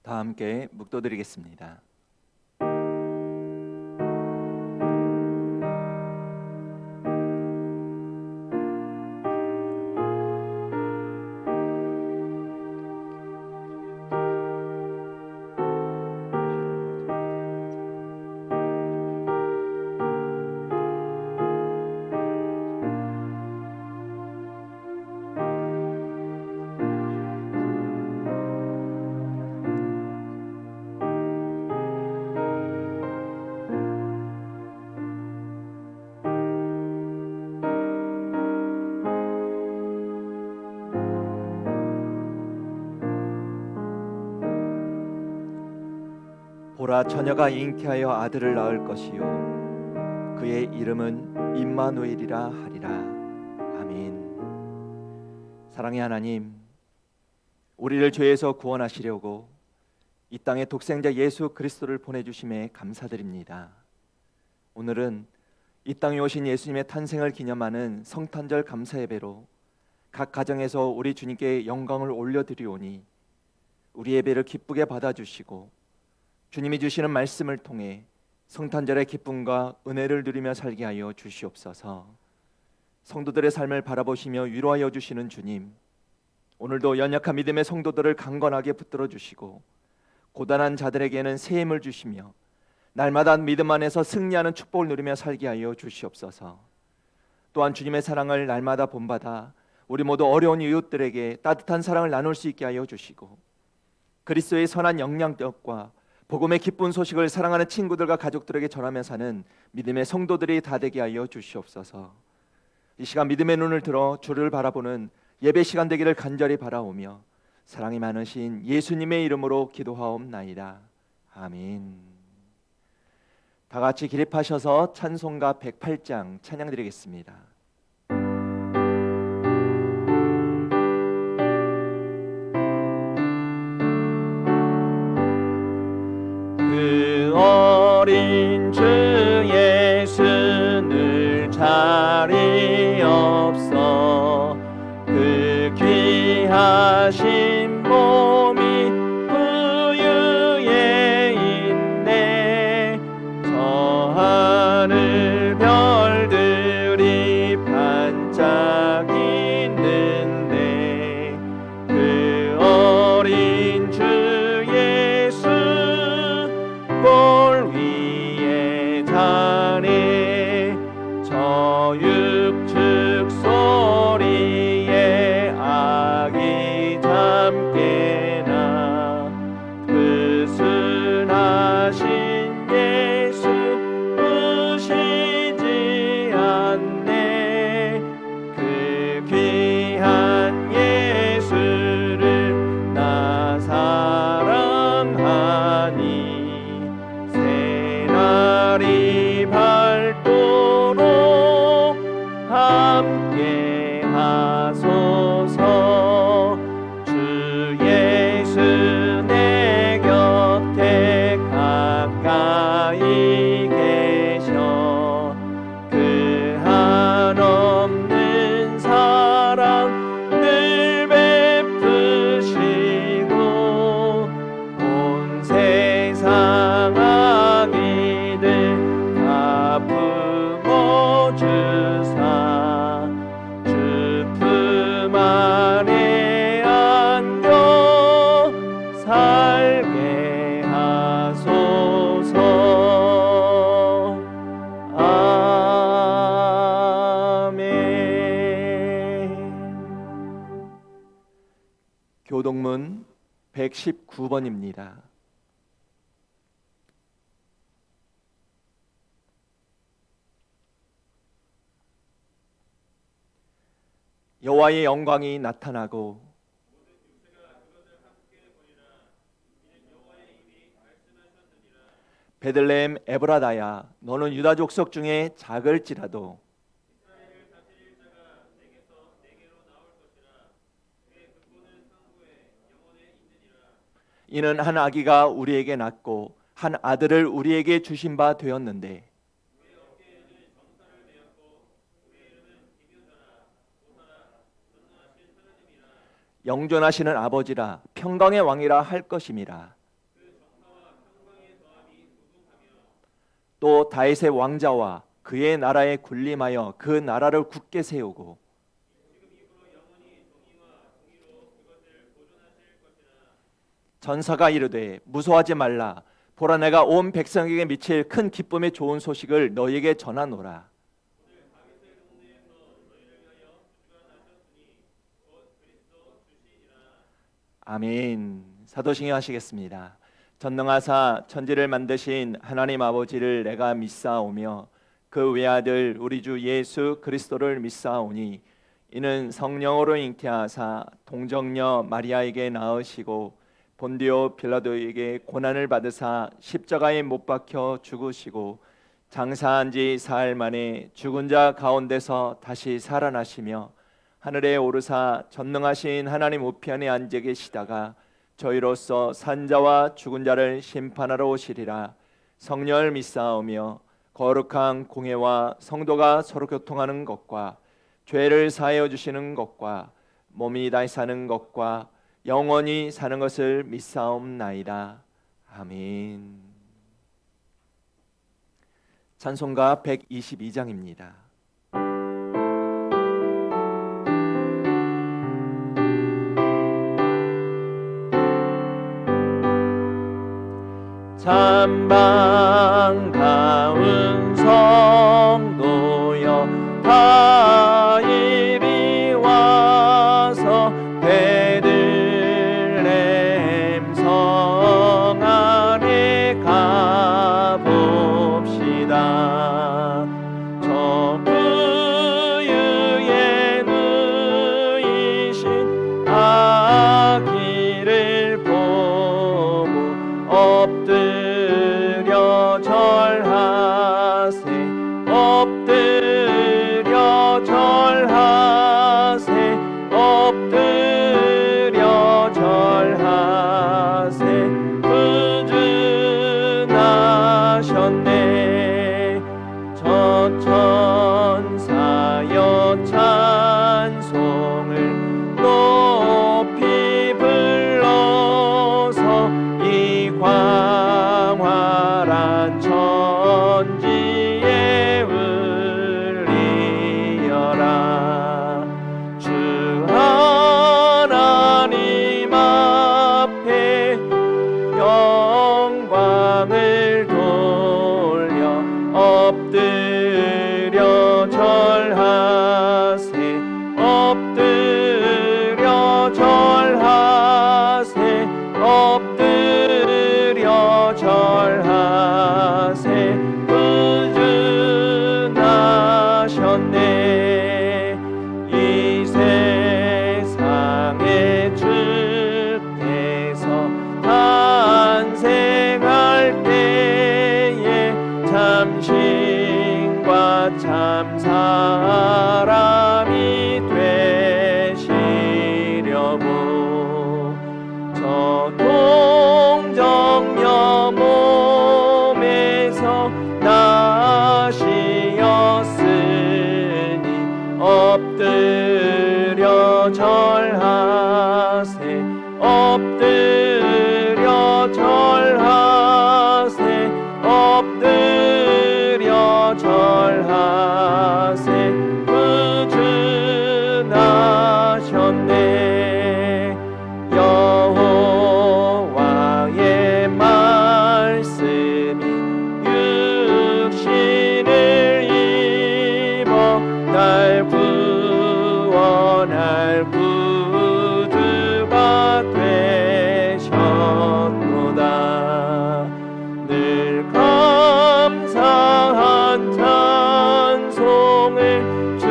다 함께 묵도드리겠습니다. 보라, 처녀가 잉태하여 아들을 낳을 것이요 그의 이름은 임마누엘이라 하리라. 아멘. 사랑의 하나님, 우리를 죄에서 구원하시려고 이 땅에 독생자 예수 그리스도를 보내주심에 감사드립니다. 오늘은 이 땅에 오신 예수님의 탄생을 기념하는 성탄절 감사 예배로 각 가정에서 우리 주님께 영광을 올려드리오니 우리 예배를 기쁘게 받아주시고 주님이 주시는 말씀을 통해 성탄절의 기쁨과 은혜를 누리며 살게 하여 주시옵소서. 성도들의 삶을 바라보시며 위로하여 주시는 주님, 오늘도 연약한 믿음의 성도들을 강건하게 붙들어 주시고 고단한 자들에게는 새 힘을 주시며 날마다 믿음 안에서 승리하는 축복을 누리며 살게 하여 주시옵소서. 또한 주님의 사랑을 날마다 본받아 우리 모두 어려운 이웃들에게 따뜻한 사랑을 나눌 수 있게 하여 주시고 그리스도의 선한 영향력과 복음의 기쁜 소식을 사랑하는 친구들과 가족들에게 전하며 사는 믿음의 성도들이 다 되게 하여 주시옵소서. 이 시간 믿음의 눈을 들어 주를 바라보는 예배 시간 되기를 간절히 바라오며 사랑이 많으신 예수님의 이름으로 기도하옵나이다. 아멘. 다 같이 기립하셔서 찬송가 108장 찬양 드리겠습니다. 그 어린 주 예수 늘 자리 없어 그 귀하신 몸이 부유에 있네. 저 하늘 별들이 반짝이는데 그 어린 주 볼 위에 자네 저 육축 소리에 아기 잠깨나 그 순하신 예수 부시지 않네. 그 귀한 예수를 나 사랑하니 날이 밝도록 함께 하소서. 주 예수 내 곁에 가까이 계셔 그 한없는 사랑 늘 베푸시고 온 세상 품어주사 주 품 안에 안겨 살게 하소서. 아멘. 교동문 119번입니다. 여호와의 영광이 나타나고 베들레헴 에브라다야, 너는 유다 족속 중에 작을지라도 이는 한 아기가 우리에게 낳고 한 아들을 우리에게 주신 바 되었는데 영존하시는 아버지라 평강의 왕이라 할 것임이라. 또 다윗의 왕자와 그의 나라에 군림하여 그 나라를 굳게 세우고 전사가 이르되 무서워하지 말라. 보라, 내가 온 백성에게 미칠 큰 기쁨의 좋은 소식을 너희에게 전하노라. 아멘. 사도신경 하시겠습니다. 전능하사 천지를 만드신 하나님 아버지를 내가 믿사오며 그 외아들 우리 주 예수 그리스도를 믿사오니 이는 성령으로 잉태하사 동정녀 마리아에게 낳으시고 본디오 빌라도에게 고난을 받으사 십자가에 못 박혀 죽으시고 장사한 지 사흘 만에 죽은 자 가운데서 다시 살아나시며 하늘에 오르사 전능하신 하나님 우편에 앉아 계시다가 저희로서 산자와 죽은 자를 심판하러 오시리라. 성령을 믿사오며 거룩한 공회와 성도가 서로 교통하는 것과 죄를 사하여 주시는 것과 몸이 다시 사는 것과 영원히 사는 것을 믿사옵나이다. 아멘. 찬송가 122장입니다. 참 반가운 성도여 다 이리 와서 베들레헴 성 안에 가봅시다. 저 부유에 누이신 아기를 보고 엎드려 절하세. 엎드려 절하세. 엎드려 절하세. 구주나셨네. 저 천사여 찬송을 높이 불러서 이 광활한 천지에 울리어라. 주 하나님 앞에 영광을 돌려 엎드려 절하세. 엎드려 절하세. 엎드려 절하세. 구주나셨네. 이 세상의 주께서 탄생할 때에 참신과 참 사람이 되시려고 저 동정녀 몸에서 나시었으니 엎드려 절하세. 엎드려 절하세. 엎드려 절하세. 구주나셨네. 여호와의 말씀이 육신을 입어 날 구원할 구주가 되셨도다. 늘 감사한 찬송을 주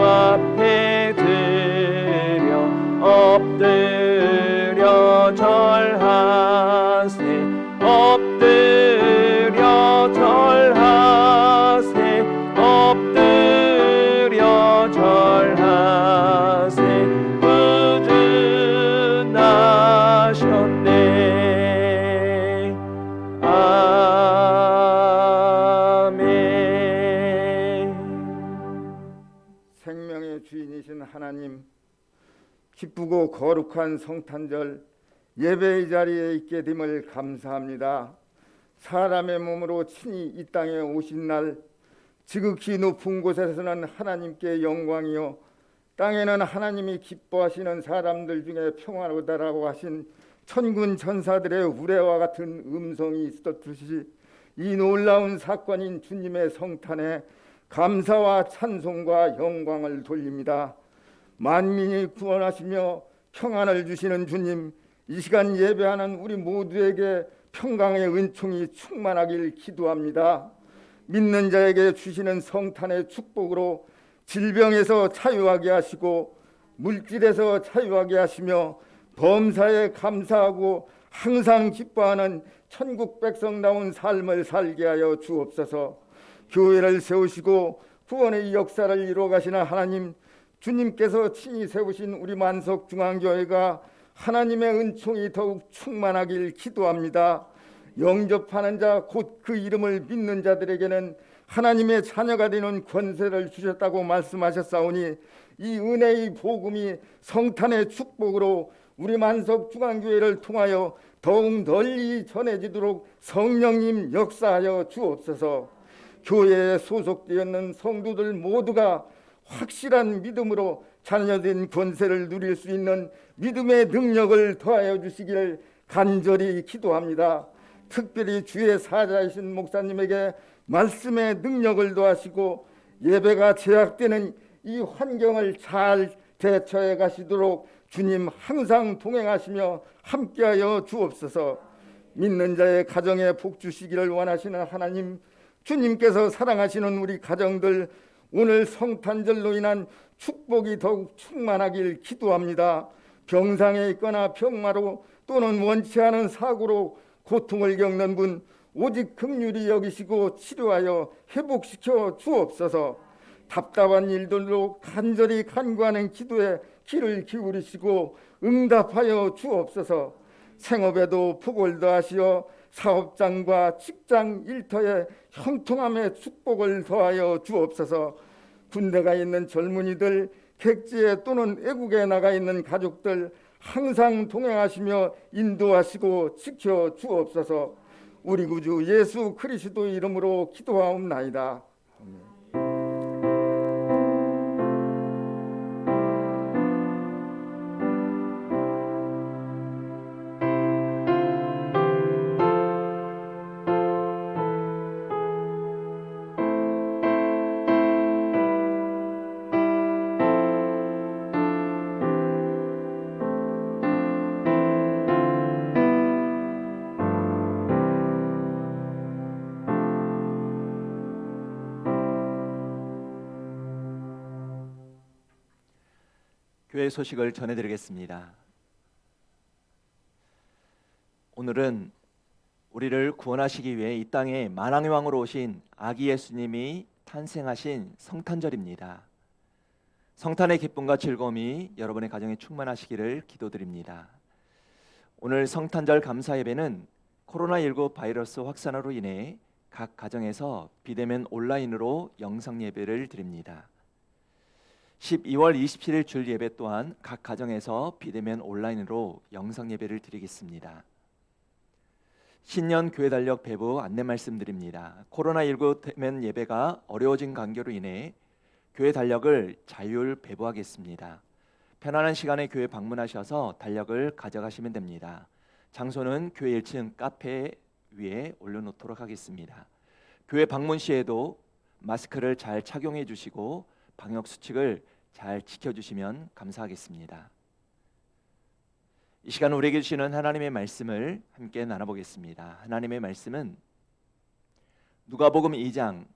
앞에 드려 엎드려 절하세. 엎드려 절하세. 엎드려 절하세. 구주나셨네. 아멘. 생명의 주인이신 하나님, 기쁘고 거룩한 성탄절 예배의 자리에 있게 됨을 감사합니다. 사람의 몸으로 친히 이 땅에 오신 날 지극히 높은 곳에서는 하나님께 영광이요 땅에는 하나님이 기뻐하시는 사람들 중에 평화로다라고 하신 천군 천사들의 우레와 같은 음성이 있었듯이 이 놀라운 사건인 주님의 성탄에 감사와 찬송과 영광을 돌립니다. 만민이 구원하시며 평안을 주시는 주님, 이 시간 예배하는 우리 모두에게 평강의 은총이 충만하길 기도합니다. 믿는 자에게 주시는 성탄의 축복으로 질병에서 자유하게 하시고 물질에서 자유하게 하시며 범사에 감사하고 항상 기뻐하는 천국 백성다운 삶을 살게 하여 주옵소서. 교회를 세우시고 구원의 역사를 이루어 가시는 하나님, 주님께서 친히 세우신 우리 만석중앙교회가 하나님의 은총이 더욱 충만하길 기도합니다. 영접하는 자 곧 그 이름을 믿는 자들에게는 하나님의 자녀가 되는 권세를 주셨다고 말씀하셨사오니 이 은혜의 복음이 성탄의 축복으로 우리 만석중앙교회를 통하여 더욱 널리 전해지도록 성령님 역사하여 주옵소서. 교회에 소속되어 있는 성도들 모두가 확실한 믿음으로 자녀된 권세를 누릴 수 있는 믿음의 능력을 더하여 주시기를 간절히 기도합니다. 특별히 주의 사자이신 목사님에게 말씀의 능력을 더하시고 예배가 제약되는 이 환경을 잘 대처해 가시도록 주님 항상 동행하시며 함께하여 주옵소서. 믿는 자의 가정에 복 주시기를 원하시는 하나님, 주님께서 사랑하시는 우리 가정들 오늘 성탄절로 인한 축복이 더욱 충만하길 기도합니다. 병상에 있거나 병마로 또는 원치 않은 사고로 고통을 겪는 분 오직 긍휼히 여기시고 치료하여 회복시켜 주옵소서. 답답한 일들로 간절히 간구하는 기도에 귀를 기울이시고 응답하여 주옵소서. 생업에도 복을 더하시어 사업장과 직장 일터에 형통함의 축복을 더하여 주옵소서. 군대가 있는 젊은이들, 객지에 또는 애국에 나가 있는 가족들 항상 동행하시며 인도하시고 지켜 주옵소서. 우리 구주 예수 그리스도 이름으로 기도하옵나이다. 아멘. 교회 소식을 전해드리겠습니다. 오늘은 우리를 구원하시기 위해 이 땅에 만왕의 왕으로 오신 아기 예수님이 탄생하신 성탄절입니다. 성탄의 기쁨과 즐거움이 여러분의 가정에 충만하시기를 기도드립니다. 오늘 성탄절 감사 예배는 코로나19 바이러스 확산으로 인해 각 가정에서 비대면 온라인으로 영상 예배를 드립니다. 12월 27일 줄 예배 또한 각 가정에서 비대면 온라인으로 영상 예배를 드리겠습니다. 신년 교회 달력 배부 안내 말씀드립니다. 코로나19 대면 예배가 어려워진 관계로 인해 교회 달력을 자율 배부하겠습니다. 편안한 시간에 교회 방문하셔서 달력을 가져가시면 됩니다. 장소는 교회 1층 카페 위에 올려놓도록 하겠습니다. 교회 방문 시에도 마스크를 잘 착용해 주시고 방역 수칙을 잘 지켜주시면 감사하겠습니다. 이 시간 우리에게 주시는 하나님의 말씀을 함께 나눠보겠습니다. 하나님의 말씀은 누가복음 2장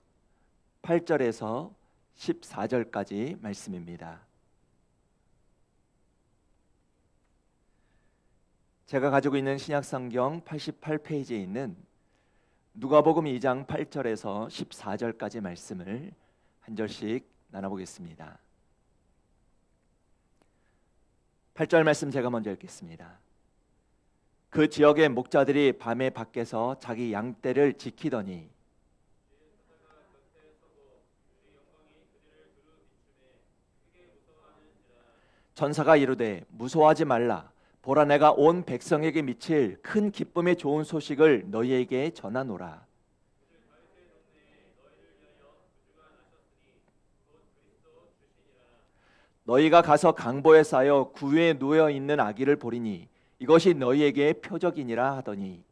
8절에서 14절까지 말씀입니다. 제가 가지고 있는 신약성경 88페이지에 있는 누가복음 2장 8절에서 14절까지 말씀을 한 절씩 나눠보겠습니다. 8절 말씀 제가 먼저 읽겠습니다. 그 지역의 목자들이 밤에 밖에서 자기 양떼를 지키더니 천사가 이르되 무서워하지 말라. 보라 내가 온 백성에게 미칠 큰 기쁨의 좋은 소식을 너희에게 전하노라. 너희가 가서 강보에 쌓여 구유에 누워 있는 아기를 보리니 이것이 너희에게 표적이니라 하더니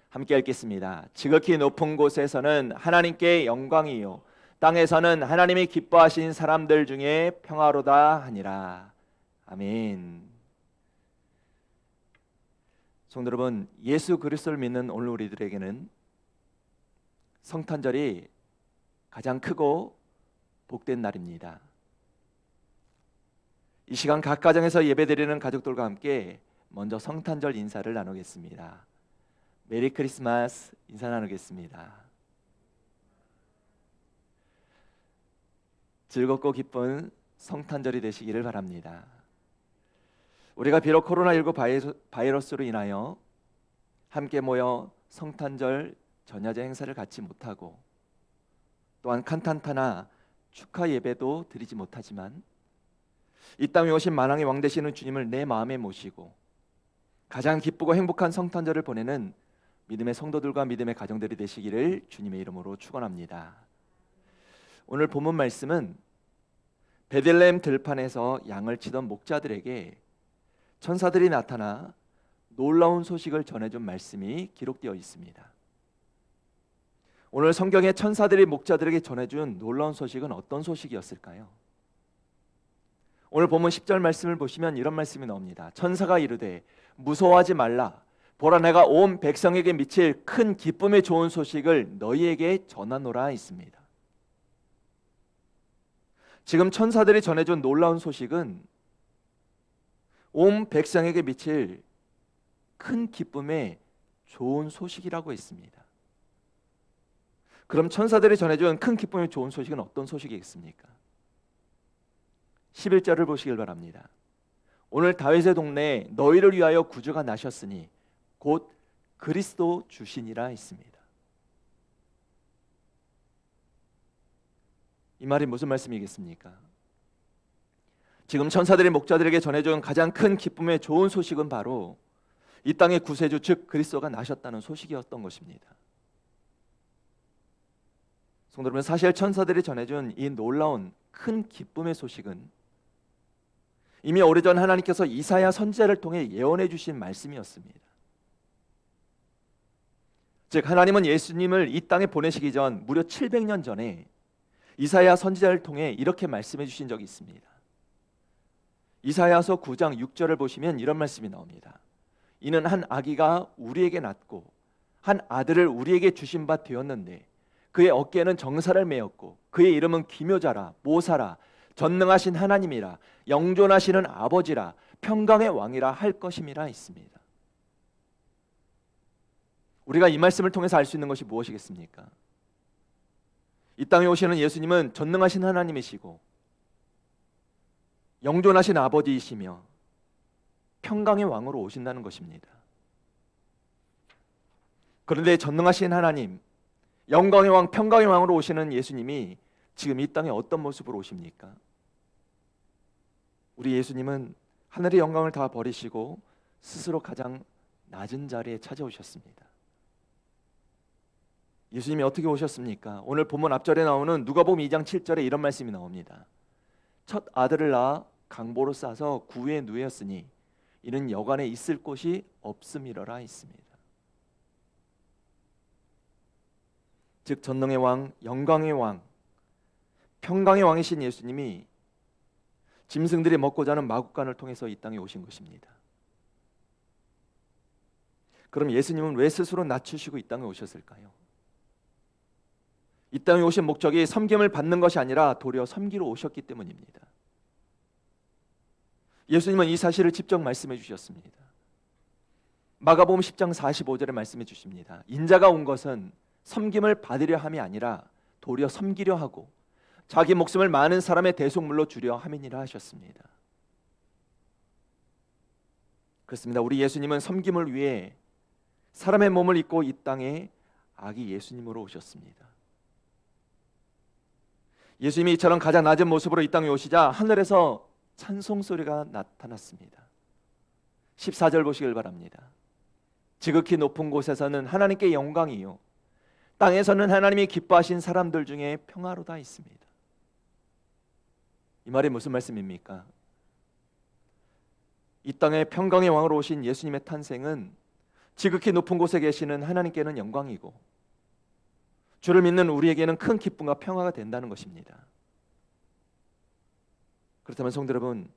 함께 읽겠습니다. 지극히 높은 곳에서는 하나님께 영광이요 땅에서는 하나님이 기뻐하신 사람들 중에 평화로다 하니라. 아멘. 성도 여러분, 예수 그리스도를 믿는 오늘 우리들에게는 성탄절이 가장 크고 복된 날입니다. 이 시간 각 가정에서 예배드리는 가족들과 함께 먼저 성탄절 인사를 나누겠습니다. 메리 크리스마스 인사 나누겠습니다. 즐겁고 기쁜 성탄절이 되시기를 바랍니다. 우리가 비록 코로나19 바이러스로 인하여 함께 모여 성탄절 전야제 행사를 갖지 못하고 또한 칸탄타나 축하 예배도 드리지 못하지만 이 땅에 오신 만왕의 왕 되시는 주님을 내 마음에 모시고 가장 기쁘고 행복한 성탄절을 보내는 믿음의 성도들과 믿음의 가정들이 되시기를 주님의 이름으로 축원합니다. 오늘 본문 말씀은 베들레헴 들판에서 양을 치던 목자들에게 천사들이 나타나 놀라운 소식을 전해준 말씀이 기록되어 있습니다. 오늘 성경에 천사들이 목자들에게 전해준 놀라운 소식은 어떤 소식이었을까요? 오늘 본문 10절 말씀을 보시면 이런 말씀이 나옵니다. 천사가 이르되 무서워하지 말라. 보라 내가 온 백성에게 미칠 큰 기쁨의 좋은 소식을 너희에게 전하노라 있습니다. 지금 천사들이 전해준 놀라운 소식은 온 백성에게 미칠 큰 기쁨의 좋은 소식이라고 했습니다. 그럼 천사들이 전해준 큰 기쁨의 좋은 소식은 어떤 소식이겠습니까? 11절을 보시길 바랍니다. 오늘 다윗의 동네에 너희를 위하여 구주가 나셨으니 곧 그리스도 주시니라 했습니다. 이 말이 무슨 말씀이겠습니까? 지금 천사들이 목자들에게 전해준 가장 큰 기쁨의 좋은 소식은 바로 이 땅의 구세주 즉 그리스도가 나셨다는 소식이었던 것입니다. 성도 여러분, 사실 천사들이 전해준 이 놀라운 큰 기쁨의 소식은 이미 오래전 하나님께서 이사야 선지자를 통해 예언해 주신 말씀이었습니다. 즉 하나님은 예수님을 이 땅에 보내시기 전 무려 700년 전에 이사야 선지자를 통해 이렇게 말씀해 주신 적이 있습니다. 이사야서 9장 6절을 보시면 이런 말씀이 나옵니다. 이는 한 아기가 우리에게 낳고 한 아들을 우리에게 주신 바 되었는데 그의 어깨에는 정사를 메었고 그의 이름은 기묘자라 모사라 전능하신 하나님이라 영존하시는 아버지라 평강의 왕이라 할 것임이라 있습니다. 우리가 이 말씀을 통해서 알 수 있는 것이 무엇이겠습니까? 이 땅에 오시는 예수님은 전능하신 하나님이시고 영존하신 아버지이시며 평강의 왕으로 오신다는 것입니다. 그런데 전능하신 하나님, 영광의 왕, 평강의 왕으로 오시는 예수님이 지금 이 땅에 어떤 모습으로 오십니까? 우리 예수님은 하늘의 영광을 다 버리시고 스스로 가장 낮은 자리에 찾아오셨습니다. 예수님이 어떻게 오셨습니까? 오늘 본문 앞절에 나오는 누가복음 2장 7절에 이런 말씀이 나옵니다. 첫 아들을 낳아 강보로 싸서 구유에 누였으니 이는 여관에 있을 곳이 없음이러라 했습니다. 즉 전능의 왕, 영광의 왕, 평강의 왕이신 예수님이 짐승들이 먹고 자는 마구간을 통해서 이 땅에 오신 것입니다. 그럼 예수님은 왜 스스로 낮추시고 이 땅에 오셨을까요? 이 땅에 오신 목적이 섬김을 받는 것이 아니라 도리어 섬기러 오셨기 때문입니다. 예수님은 이 사실을 직접 말씀해 주셨습니다. 마가복음 10장 45절에 말씀해 주십니다. 인자가 온 것은 섬김을 받으려 함이 아니라 도리어 섬기려 하고 자기 목숨을 많은 사람의 대속물로 주려 함이니라 하셨습니다. 그렇습니다. 우리 예수님은 섬김을 위해 사람의 몸을 입고 이 땅에 아기 예수님으로 오셨습니다. 예수님이 이처럼 가장 낮은 모습으로 이 땅에 오시자 하늘에서 찬송 소리가 나타났습니다. 14절 보시길 바랍니다. 지극히 높은 곳에서는 하나님께 영광이요 땅에서는 하나님이 기뻐하신 사람들 중에 평화로다 있습니다. 이 말이 무슨 말씀입니까? 이 땅에 평강의 왕으로 오신 예수님의 탄생은 지극히 높은 곳에 계시는 하나님께는 영광이고 주를 믿는 우리에게는 큰 기쁨과 평화가 된다는 것입니다. 그렇다면 성도 여러분,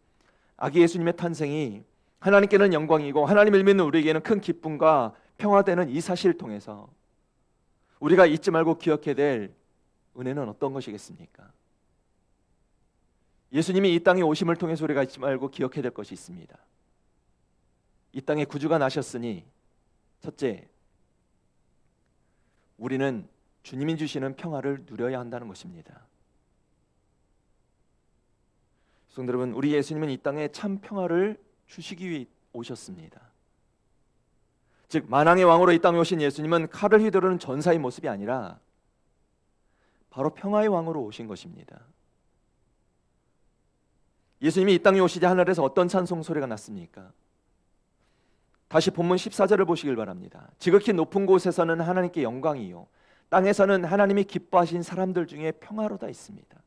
아기 예수님의 탄생이 하나님께는 영광이고 하나님을 믿는 우리에게는 큰 기쁨과 평화되는 이 사실을 통해서 우리가 잊지 말고 기억해야 될 은혜는 어떤 것이겠습니까? 예수님이 이 땅에 오심을 통해서 우리가 잊지 말고 기억해야 될 것이 있습니다. 이 땅에 구주가 나셨으니 첫째, 우리는 주님이 주시는 평화를 누려야 한다는 것입니다. 성도 여러분, 우리 예수님은 이 땅에 참 평화를 주시기 위해 오셨습니다. 즉 만왕의 왕으로 이 땅에 오신 예수님은 칼을 휘두르는 전사의 모습이 아니라 바로 평화의 왕으로 오신 것입니다. 예수님이 이 땅에 오시자 하늘에서 어떤 찬송 소리가 났습니까? 다시 본문 14절을 보시길 바랍니다. 지극히 높은 곳에서는 하나님께 영광이요 땅에서는 하나님이 기뻐하신 사람들 중에 평화로다 있습니다.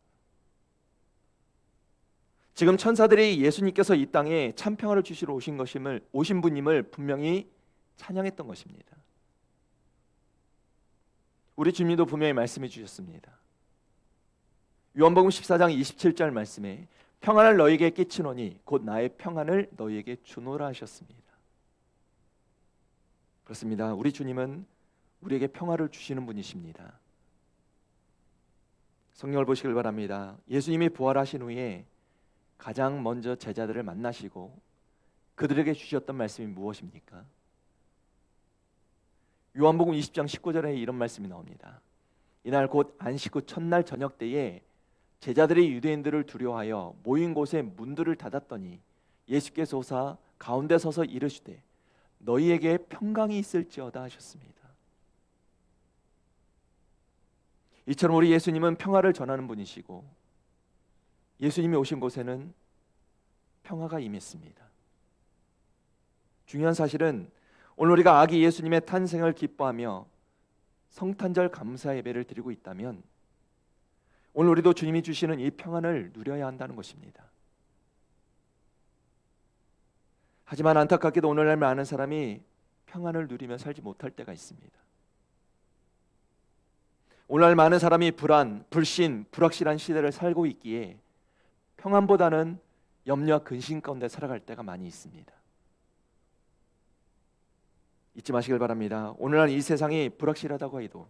지금 천사들이 예수님께서 이 땅에 참 평화를 주시러 오신 분임을 분명히 찬양했던 것입니다. 우리 주님도 분명히 말씀해 주셨습니다. 요한복음 14장 27절 말씀에 평안을 너희에게 끼치노니 곧 나의 평안을 너희에게 주노라 하셨습니다. 그렇습니다. 우리 주님은 우리에게 평화를 주시는 분이십니다. 성경을 보시길 바랍니다. 예수님이 부활하신 후에 가장 먼저 제자들을 만나시고 그들에게 주셨던 말씀이 무엇입니까? 요한복음 20장 19절에 이런 말씀이 나옵니다. 이날 곧 안식 후 첫날 저녁 때에 제자들이 유대인들을 두려워하여 모인 곳에 문들을 닫았더니 예수께서 오사 가운데 서서 이르시되 너희에게 평강이 있을지어다 하셨습니다. 이처럼 우리 예수님은 평화를 전하는 분이시고 예수님이 오신 곳에는 평화가 임했습니다. 중요한 사실은 오늘 우리가 아기 예수님의 탄생을 기뻐하며 성탄절 감사 예배를 드리고 있다면 오늘 우리도 주님이 주시는 이 평안을 누려야 한다는 것입니다. 하지만 안타깝게도 오늘날 많은 사람이 평안을 누리며 살지 못할 때가 있습니다. 오늘날 많은 사람이 불안, 불신, 불확실한 시대를 살고 있기에 평안보다는 염려와 근심 가운데 살아갈 때가 많이 있습니다. 잊지 마시길 바랍니다. 오늘날 이 세상이 불확실하다고 해도,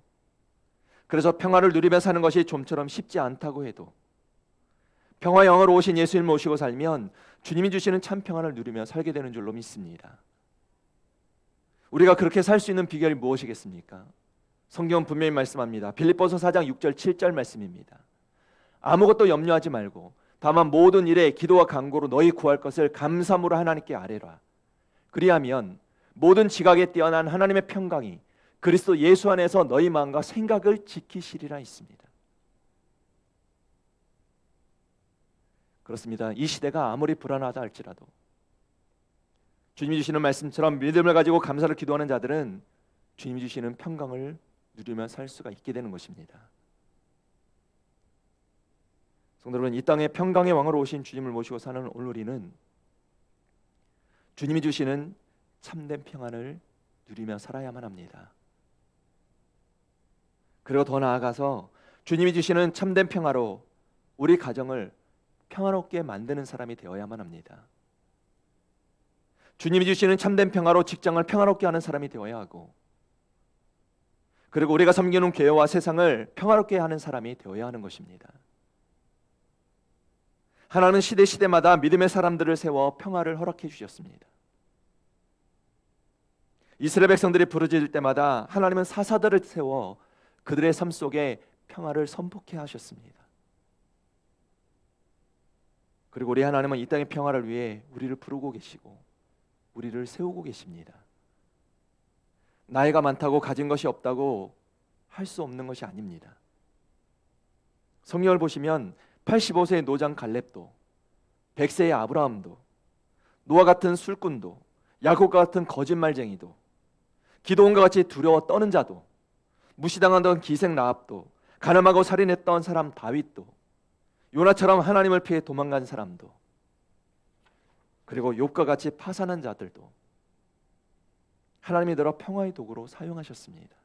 그래서 평화를 누리며 사는 것이 좀처럼 쉽지 않다고 해도 평화의 영으로 오신 예수님을 모시고 살면 주님이 주시는 참 평안을 누리며 살게 되는 줄로 믿습니다. 우리가 그렇게 살 수 있는 비결이 무엇이겠습니까? 성경은 분명히 말씀합니다. 빌립보서 4장 6절 7절 말씀입니다. 아무것도 염려하지 말고 다만 모든 일에 기도와 간구로 너희 구할 것을 감사함으로 하나님께 아뢰라. 그리하면 모든 지각에 뛰어난 하나님의 평강이 그리스도 예수 안에서 너희 마음과 생각을 지키시리라 있습니다. 그렇습니다. 이 시대가 아무리 불안하다 할지라도 주님이 주시는 말씀처럼 믿음을 가지고 감사를 기도하는 자들은 주님이 주시는 평강을 누리며 살 수가 있게 되는 것입니다. 성도 여러분, 이 땅에 평강의 왕으로 오신 주님을 모시고 사는 오늘 우리는 주님이 주시는 참된 평안을 누리며 살아야만 합니다. 그리고 더 나아가서 주님이 주시는 참된 평화로 우리 가정을 평화롭게 만드는 사람이 되어야만 합니다. 주님이 주시는 참된 평화로 직장을 평화롭게 하는 사람이 되어야 하고, 그리고 우리가 섬기는 교회와 세상을 평화롭게 하는 사람이 되어야 하는 것입니다. 하나님은 시대마다 믿음의 사람들을 세워 평화를 허락해 주셨습니다. 이스라엘 백성들이 부르짖을 때마다 하나님은 사사들을 세워 그들의 삶 속에 평화를 선포케 하셨습니다. 그리고 우리 하나님은 이 땅의 평화를 위해 우리를 부르고 계시고 우리를 세우고 계십니다. 나이가 많다고 가진 것이 없다고 할 수 없는 것이 아닙니다. 성경을 보시면 85세의 노장 갈렙도, 100세의 아브라함도, 노아 같은 술꾼도, 야곱과 같은 거짓말쟁이도, 기도원과 같이 두려워 떠는 자도, 무시당하던 기생 라합도, 가늠하고 살인했던 사람 다윗도, 요나처럼 하나님을 피해 도망간 사람도, 그리고 욥과 같이 파산한 자들도 하나님이 들어 평화의 도구로 사용하셨습니다.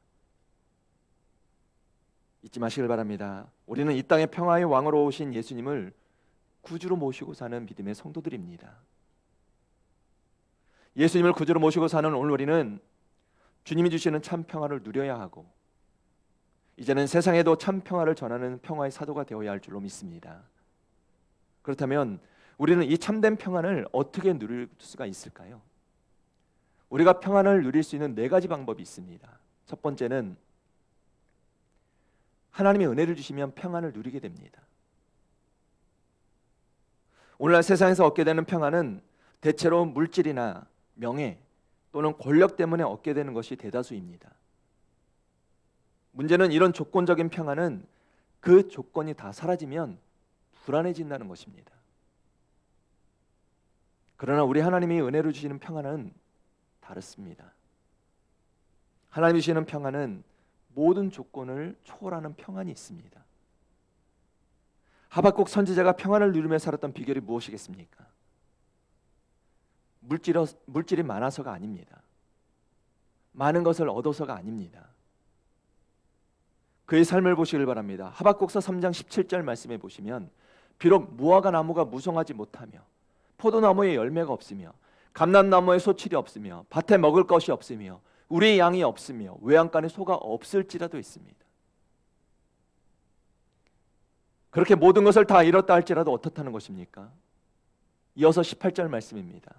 잊지 마시길 바랍니다. 우리는 이 땅의 평화의 왕으로 오신 예수님을 구주로 모시고 사는 믿음의 성도들입니다. 예수님을 구주로 모시고 사는 오늘 우리는 주님이 주시는 참 평화를 누려야 하고, 이제는 세상에도 참 평화를 전하는 평화의 사도가 되어야 할 줄로 믿습니다. 그렇다면 우리는 이 참된 평안을 어떻게 누릴 수가 있을까요? 우리가 평안을 누릴 수 있는 4가지 방법이 있습니다. 첫 번째는 하나님의 은혜를 주시면 평안을 누리게 됩니다. 오늘날 세상에서 얻게 되는 평안은 대체로 물질이나 명예 또는 권력 때문에 얻게 되는 것이 대다수입니다. 문제는 이런 조건적인 평안은 그 조건이 다 사라지면 불안해진다는 것입니다. 그러나 우리 하나님이 은혜로 주시는 평안은 다릅니다. 하나님이 주시는 평안은 모든 조건을 초월하는 평안이 있습니다. 하박국 선지자가 평안을 누리며 살았던 비결이 무엇이겠습니까? 물질이 많아서가 아닙니다. 많은 것을 얻어서가 아닙니다. 그의 삶을 보시길 바랍니다. 하박국서 3장 17절 말씀에 보시면 비록 무화과 나무가 무성하지 못하며 포도나무에 열매가 없으며 감람나무에 소출이 없으며 밭에 먹을 것이 없으며 우리의 양이 없으며 외양간에 소가 없을지라도 있습니다. 그렇게 모든 것을 다 잃었다 할지라도 어떻다는 것입니까? 이어서 18절 말씀입니다.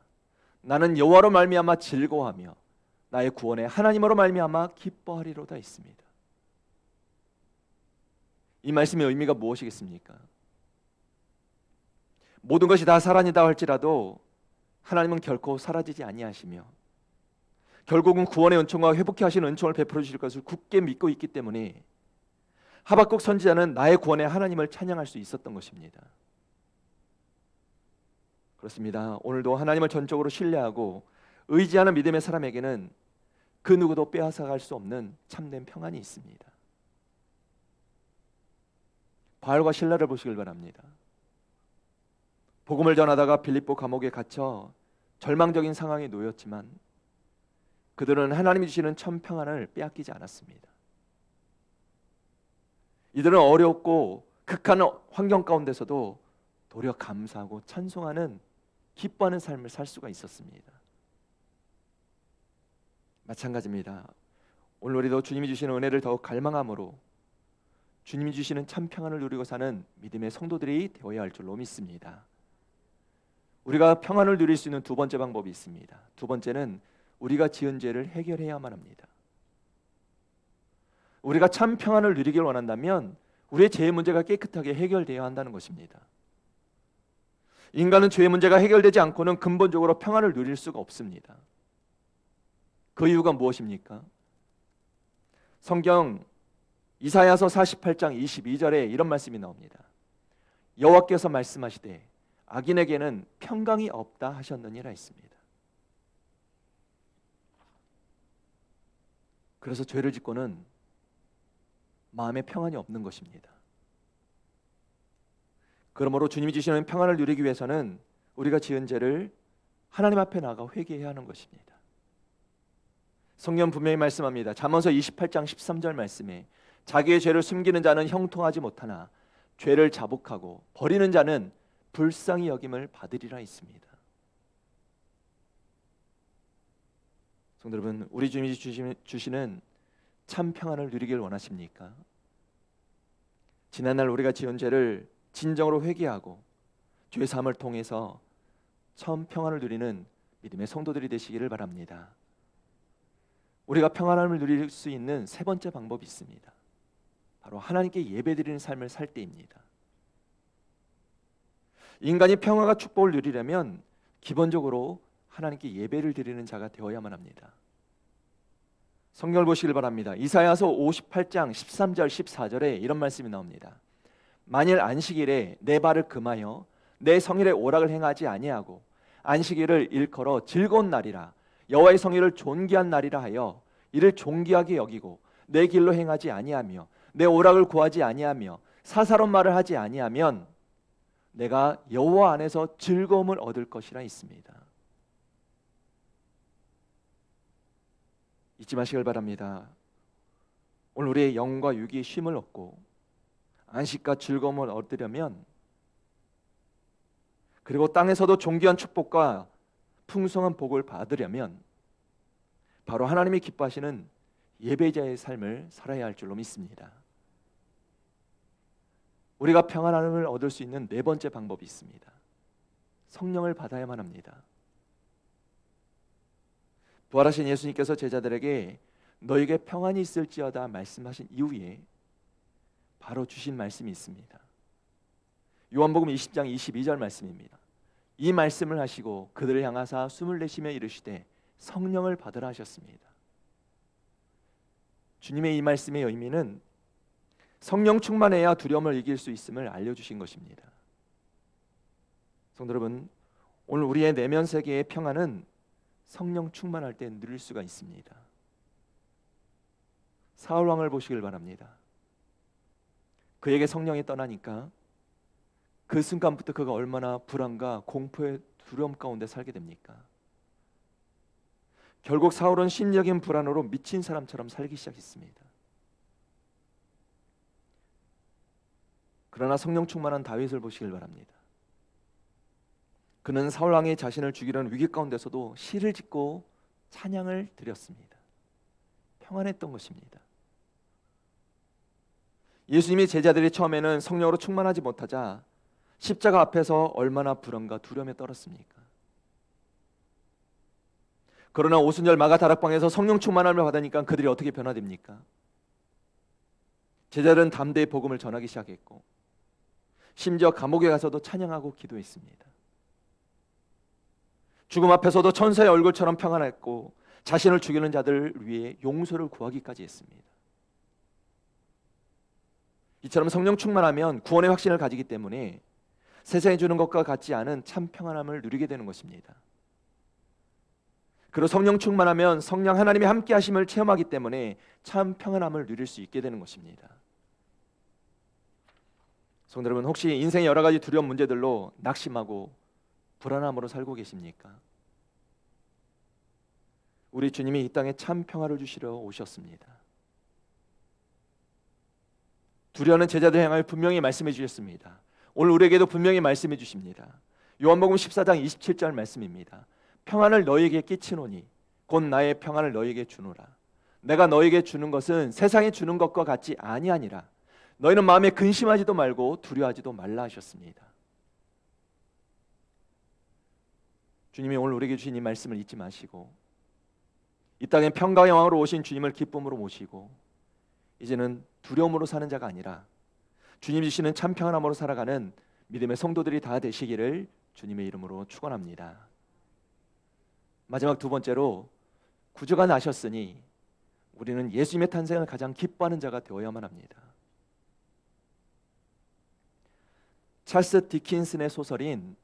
나는 여호와로 말미암아 즐거워하며 나의 구원에 하나님으로 말미암아 기뻐하리로다 있습니다. 이 말씀의 의미가 무엇이겠습니까? 모든 것이 다 사라진다 할지라도 하나님은 결코 사라지지 아니하시며 결국은 구원의 은총과 회복케 하시는 은총을 베풀어 주실 것을 굳게 믿고 있기 때문에 하박국 선지자는 나의 구원에 하나님을 찬양할 수 있었던 것입니다. 그렇습니다. 오늘도 하나님을 전적으로 신뢰하고 의지하는 믿음의 사람에게는 그 누구도 빼앗아갈 수 없는 참된 평안이 있습니다. 바울과 실라를 보시길 바랍니다. 복음을 전하다가 빌립보 감옥에 갇혀 절망적인 상황에 놓였지만 그들은 하나님이 주시는 참 평안을 빼앗기지 않았습니다. 이들은 어렵고 극한 환경 가운데서도 도리어 감사하고 찬송하는 기뻐하는 삶을 살 수가 있었습니다. 마찬가지입니다. 오늘 우리도 주님이 주시는 은혜를 더욱 갈망함으로 주님이 주시는 참 평안을 누리고 사는 믿음의 성도들이 되어야 할 줄로 믿습니다. 우리가 평안을 누릴 수 있는 2번째 방법이 있습니다. 2번째는 우리가 지은 죄를 해결해야만 합니다. 우리가 참 평안을 누리길 원한다면 우리의 죄의 문제가 깨끗하게 해결되어야 한다는 것입니다. 인간은 죄의 문제가 해결되지 않고는 근본적으로 평안을 누릴 수가 없습니다. 그 이유가 무엇입니까? 성경 이사야서 48장 22절에 이런 말씀이 나옵니다. 여호와께서 말씀하시되 악인에게는 평강이 없다 하셨느니라 했습니다. 그래서 죄를 짓고는 마음에 평안이 없는 것입니다. 그러므로 주님이 주시는 평안을 누리기 위해서는 우리가 지은 죄를 하나님 앞에 나가 회개해야 하는 것입니다. 성경 분명히 말씀합니다. 잠언서 28장 13절 말씀에 자기의 죄를 숨기는 자는 형통하지 못하나 죄를 자복하고 버리는 자는 불쌍히 여김을 받으리라 있습니다. 성도 여러분, 우리 주님이 주시는 참 평안을 누리길 원하십니까? 지난날 우리가 지은 죄를 진정으로 회개하고 죄 사함을 통해서 참 평안을 누리는 믿음의 성도들이 되시기를 바랍니다. 우리가 평안함을 누릴 수 있는 3번째 방법이 있습니다. 바로 하나님께 예배드리는 삶을 살 때입니다. 인간이 평화가 축복을 누리려면 기본적으로 하나님께 예배를 드리는 자가 되어야만 합니다. 성경을 보시길 바랍니다. 이사야서 58장 13절 14절에 이런 말씀이 나옵니다. 만일 안식일에 내 발을 금하여 내 성일에 오락을 행하지 아니하고 안식일을 일컬어 즐거운 날이라 여호와의 성일을 존귀한 날이라 하여 이를 존귀하게 여기고 내 길로 행하지 아니하며 내 오락을 구하지 아니하며 사사로운 말을 하지 아니하면 내가 여호와 안에서 즐거움을 얻을 것이라 있습니다. 잊지 마시길 바랍니다. 오늘 우리의 영과 육이 쉼을 얻고 안식과 즐거움을 얻으려면, 그리고 땅에서도 존귀한 축복과 풍성한 복을 받으려면 바로 하나님이 기뻐하시는 예배자의 삶을 살아야 할 줄로 믿습니다. 우리가 평안함을 얻을 수 있는 네 번째 방법이 있습니다. 성령을 받아야만 합니다. 부활하신 예수님께서 제자들에게 너에게 평안이 있을지어다 말씀하신 이후에 바로 주신 말씀이 있습니다. 요한복음 20장 22절 말씀입니다. 이 말씀을 하시고 그들을 향하사 숨을 내쉬며 이르시되 성령을 받으라 하셨습니다. 주님의 이 말씀의 의미는 성령 충만해야 두려움을 이길 수 있음을 알려주신 것입니다. 성도 여러분, 오늘 우리의 내면 세계의 평안은 성령 충만할 때 누릴 수가 있습니다. 사울 왕을 보시길 바랍니다. 그에게 성령이 떠나니까 그 순간부터 그가 얼마나 불안과 공포의 두려움 가운데 살게 됩니까? 결국 사울은 심리적인 불안으로 미친 사람처럼 살기 시작했습니다. 그러나 성령 충만한 다윗을 보시길 바랍니다. 그는 사울 왕이 자신을 죽이려는 위기 가운데서도 시를 짓고 찬양을 드렸습니다. 평안했던 것입니다. 예수님이 제자들이 처음에는 성령으로 충만하지 못하자 십자가 앞에서 얼마나 불안과 두려움에 떨었습니까? 그러나 오순절 마가다락방에서 성령 충만함을 받으니까 그들이 어떻게 변화됩니까? 제자들은 담대히 복음을 전하기 시작했고 심지어 감옥에 가서도 찬양하고 기도했습니다. 죽음 앞에서도 천사의 얼굴처럼 평안했고 자신을 죽이는 자들을 위해 용서를 구하기까지 했습니다. 이처럼 성령 충만하면 구원의 확신을 가지기 때문에 세상이 주는 것과 같지 않은 참 평안함을 누리게 되는 것입니다. 그리고 성령 충만하면 성령 하나님이 함께 하심을 체험하기 때문에 참 평안함을 누릴 수 있게 되는 것입니다. 성도 여러분, 혹시 인생의 여러 가지 두려운 문제들로 낙심하고 불안함으로 살고 계십니까? 우리 주님이 이 땅에 참 평화를 주시러 오셨습니다. 두려워하는 제자들 향하여 분명히 말씀해 주셨습니다. 오늘 우리에게도 분명히 말씀해 주십니다. 요한복음 14장 27절 말씀입니다. 평안을 너희에게 끼치노니 곧 나의 평안을 너희에게 주노라. 내가 너희에게 주는 것은 세상이 주는 것과 같지 아니하니라. 너희는 마음에 근심하지도 말고 두려워하지도 말라 하셨습니다. 주님이 오늘 우리에게 주신 이 말씀을 잊지 마시고 이 땅에 평강의 왕으로 오신 주님을 기쁨으로 모시고 이제는 두려움으로 사는 자가 아니라 주님 주시는 참 평안함으로 살아가는 믿음의 성도들이 다 되시기를 주님의 이름으로 축원합니다. 마지막 두 번째로 구주가 나셨으니 우리는 예수님의 탄생을 가장 기뻐하는 자가 되어야만 합니다. 찰스 디킨슨의 소설인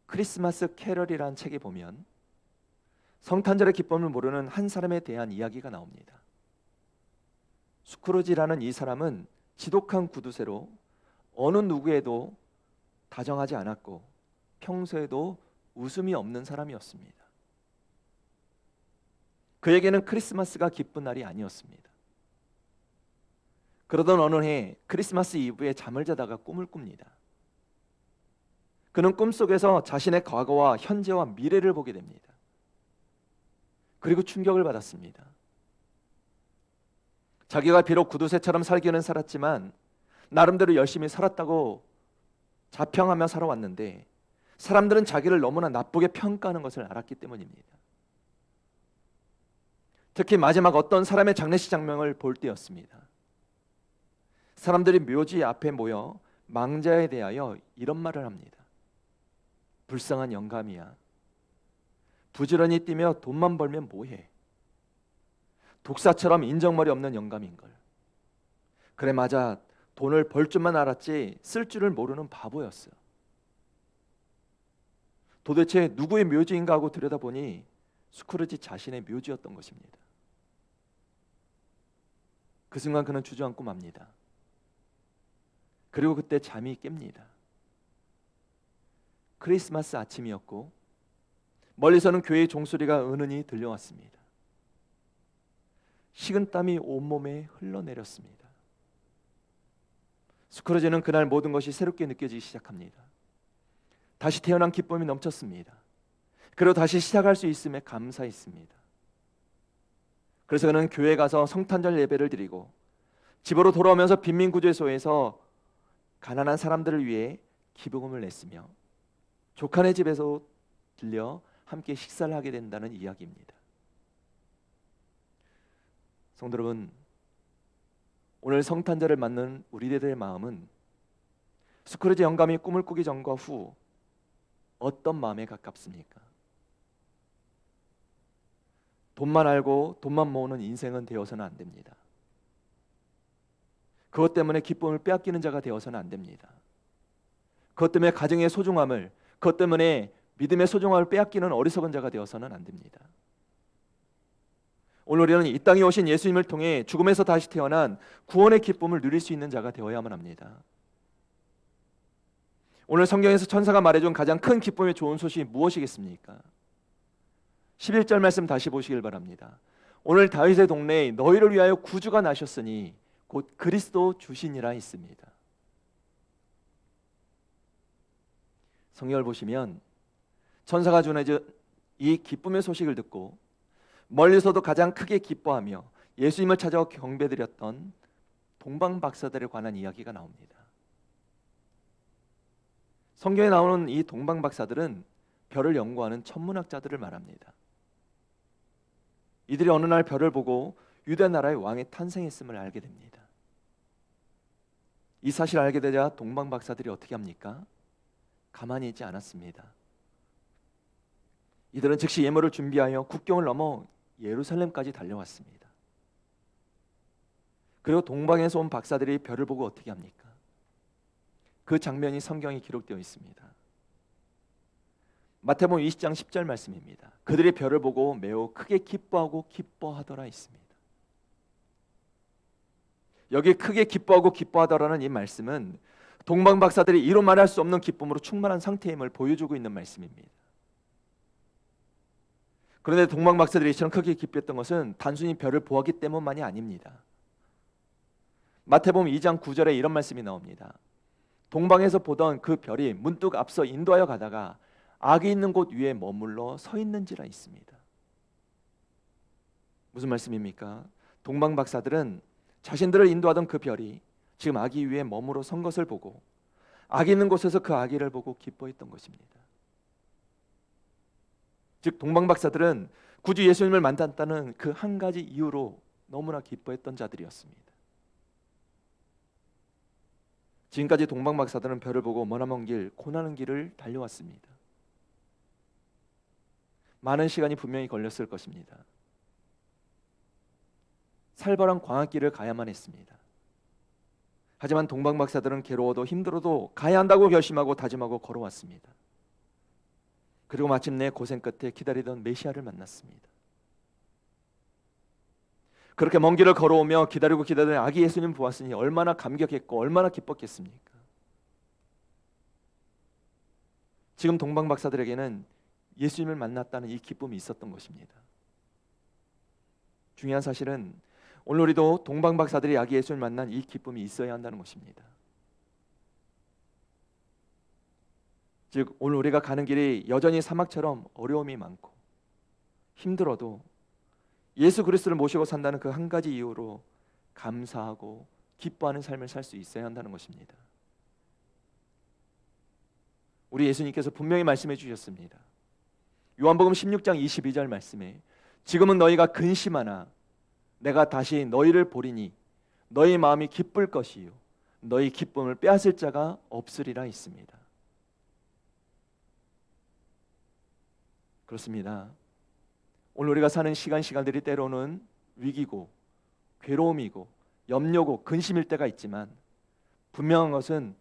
크리스마스 캐럴이라는 책에 보면 성탄절의 기쁨을 모르는 한 사람에 대한 이야기가 나옵니다. 스크루지라는 이 사람은 지독한 구두쇠로 어느 누구에도 다정하지 않았고 평소에도 웃음이 없는 사람이었습니다. 그에게는 크리스마스가 기쁜 날이 아니었습니다. 그러던 어느 해 크리스마스 이브에 잠을 자다가 꿈을 꿉니다. 그는 꿈속에서 자신의 과거와 현재와 미래를 보게 됩니다. 그리고 충격을 받았습니다. 자기가 비록 구두쇠처럼 살기는 살았지만 나름대로 열심히 살았다고 자평하며 살아왔는데 사람들은 자기를 너무나 나쁘게 평가하는 것을 알았기 때문입니다. 특히 마지막 어떤 사람의 장례식 장면을 볼 때였습니다. 사람들이 묘지 앞에 모여 망자에 대하여 이런 말을 합니다. 불쌍한 영감이야. 부지런히 뛰며 돈만 벌면 뭐해? 독사처럼 인정머리 없는 영감인걸. 그래 맞아. 돈을 벌 줄만 알았지 쓸 줄을 모르는 바보였어요. 도대체 누구의 묘지인가 하고 들여다보니 스크루지 자신의 묘지였던 것입니다. 그 순간 그는 주저앉고 맙니다. 그리고 그때 잠이 깹니다. 크리스마스 아침이었고 멀리서는 교회의 종소리가 은은히 들려왔습니다. 식은땀이 온몸에 흘러내렸습니다. 스크루지는 그날 모든 것이 새롭게 느껴지기 시작합니다. 다시 태어난 기쁨이 넘쳤습니다. 그리고 다시 시작할 수 있음에 감사했습니다. 그래서 그는 교회에 가서 성탄절 예배를 드리고 집으로 돌아오면서 빈민구제소에서 가난한 사람들을 위해 기부금을 냈으며 조카네 집에서 들려 함께 식사를 하게 된다는 이야기입니다. 성도 여러분, 오늘 성탄절을 맞는 우리들의 마음은 스크루지 영감이 꿈을 꾸기 전과 후 어떤 마음에 가깝습니까? 돈만 알고 돈만 모으는 인생은 되어서는 안 됩니다. 그것 때문에 기쁨을 빼앗기는 자가 되어서는 안 됩니다. 그것 때문에 가정의 소중함을, 그것 때문에 믿음의 소중함을 빼앗기는 어리석은 자가 되어서는 안 됩니다. 오늘 우리는 이 땅에 오신 예수님을 통해 죽음에서 다시 태어난 구원의 기쁨을 누릴 수 있는 자가 되어야만 합니다. 오늘 성경에서 천사가 말해준 가장 큰 기쁨의 좋은 소식이 무엇이겠습니까? 11절 말씀 다시 보시길 바랍니다. 오늘 다윗의 동네에 너희를 위하여 구주가 나셨으니 곧 그리스도 주시니라 있습니다. 성경을 보시면 천사가 전해준 이 기쁨의 소식을 듣고 멀리서도 가장 크게 기뻐하며 예수님을 찾아 경배드렸던 동방박사들에 관한 이야기가 나옵니다. 성경에 나오는 이 동방박사들은 별을 연구하는 천문학자들을 말합니다. 이들이 어느 날 별을 보고 유대 나라의 왕이 탄생했음을 알게 됩니다. 이 사실을 알게 되자 동방박사들이 어떻게 합니까? 가만히 있지 않았습니다. 이들은 즉시 예물을 준비하여 국경을 넘어 예루살렘까지 달려왔습니다. 그리고 동방에서 온 박사들이 별을 보고 어떻게 합니까? 그 장면이 성경에 기록되어 있습니다. 마태복음 20장 10절 말씀입니다. 그들이 별을 보고 매우 크게 기뻐하고 기뻐하더라 있습니다. 여기 크게 기뻐하고 기뻐하더라는 이 말씀은 동방박사들이 이루 말할 수 없는 기쁨으로 충만한 상태임을 보여주고 있는 말씀입니다. 그런데 동방박사들이 이처럼 크게 기뻐했던 것은 단순히 별을 보았기 때문만이 아닙니다. 마태복음 2장 9절에 이런 말씀이 나옵니다. 동방에서 보던 그 별이 문득 앞서 인도하여 가다가 악이 있는 곳 위에 머물러 서 있는지라 있습니다. 무슨 말씀입니까? 동방박사들은 자신들을 인도하던 그 별이 지금 아기 위에 머무러 선 것을 보고 악이 있는 곳에서 그 아기를 보고 기뻐했던 것입니다. 즉 동방박사들은 구주 예수님을 만났다는 그 한 가지 이유로 너무나 기뻐했던 자들이었습니다. 지금까지 동방박사들은 별을 보고 머나먼 길, 고난의 길을 달려왔습니다. 많은 시간이 분명히 걸렸을 것입니다. 살벌한 광학길을 가야만 했습니다. 하지만 동방박사들은 괴로워도 힘들어도 가야 한다고 결심하고 다짐하고 걸어왔습니다. 그리고 마침내 고생 끝에 기다리던 메시아를 만났습니다. 그렇게 먼 길을 걸어오며 기다리고 기다리던 아기 예수님 보았으니 얼마나 감격했고 얼마나 기뻤겠습니까? 지금 동방박사들에게는 예수님을 만났다는 이 기쁨이 있었던 것입니다. 중요한 사실은 오늘 우리도 동방박사들이 아기 예수님을 만난 이 기쁨이 있어야 한다는 것입니다. 즉 오늘 우리가 가는 길이 여전히 사막처럼 어려움이 많고 힘들어도 예수 그리스도를 모시고 산다는 그 한 가지 이유로 감사하고 기뻐하는 삶을 살 수 있어야 한다는 것입니다. 우리 예수님께서 분명히 말씀해 주셨습니다. 요한복음 16장 22절 말씀에 지금은 너희가 근심하나 내가 다시 너희를 보리니 너희 마음이 기쁠 것이요 너희 기쁨을 빼앗을 자가 없으리라 있습니다. 그렇습니다. 오늘 우리가 사는 시간들이 때로는 위기고 괴로움이고 염려고 근심일 때가 있지만 분명한 것은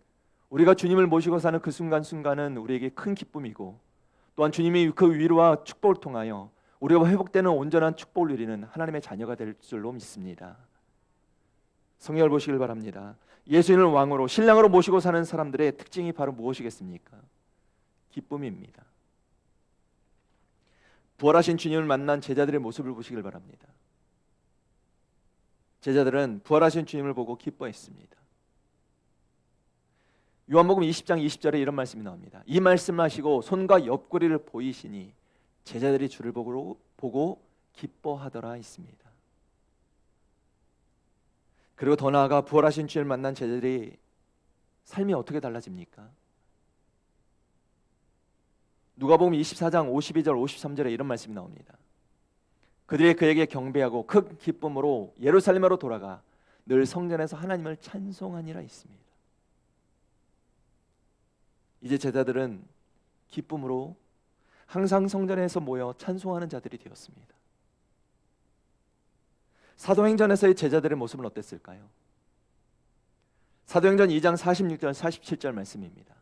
우리가 주님을 모시고 사는 그 순간순간은 우리에게 큰 기쁨이고, 또한 주님이 그 위로와 축복을 통하여 우리가 회복되는 온전한 축복을 누리는 하나님의 자녀가 될 줄로 믿습니다. 성경을 보시길 바랍니다. 예수님을 왕으로 신랑으로 모시고 사는 사람들의 특징이 바로 무엇이겠습니까? 기쁨입니다. 부활하신 주님을 만난 제자들의 모습을 보시길 바랍니다. 제자들은 부활하신 주님을 보고 기뻐했습니다. 요한복음 20장 20절에 이런 말씀이 나옵니다. 이 말씀을 하시고 손과 옆구리를 보이시니 제자들이 주를 보고 기뻐하더라 했습니다. 그리고 더 나아가 부활하신 주님을 만난 제자들이 삶이 어떻게 달라집니까? 누가복음 24장 52절 53절에 이런 말씀이 나옵니다. 그들이 그에게 경배하고 큰 기쁨으로 예루살렘으로 돌아가 늘 성전에서 하나님을 찬송하니라 했습니다. 이제 제자들은 기쁨으로 항상 성전에서 모여 찬송하는 자들이 되었습니다. 사도행전에서의 제자들의 모습은 어땠을까요? 사도행전 2장 46절 47절 말씀입니다.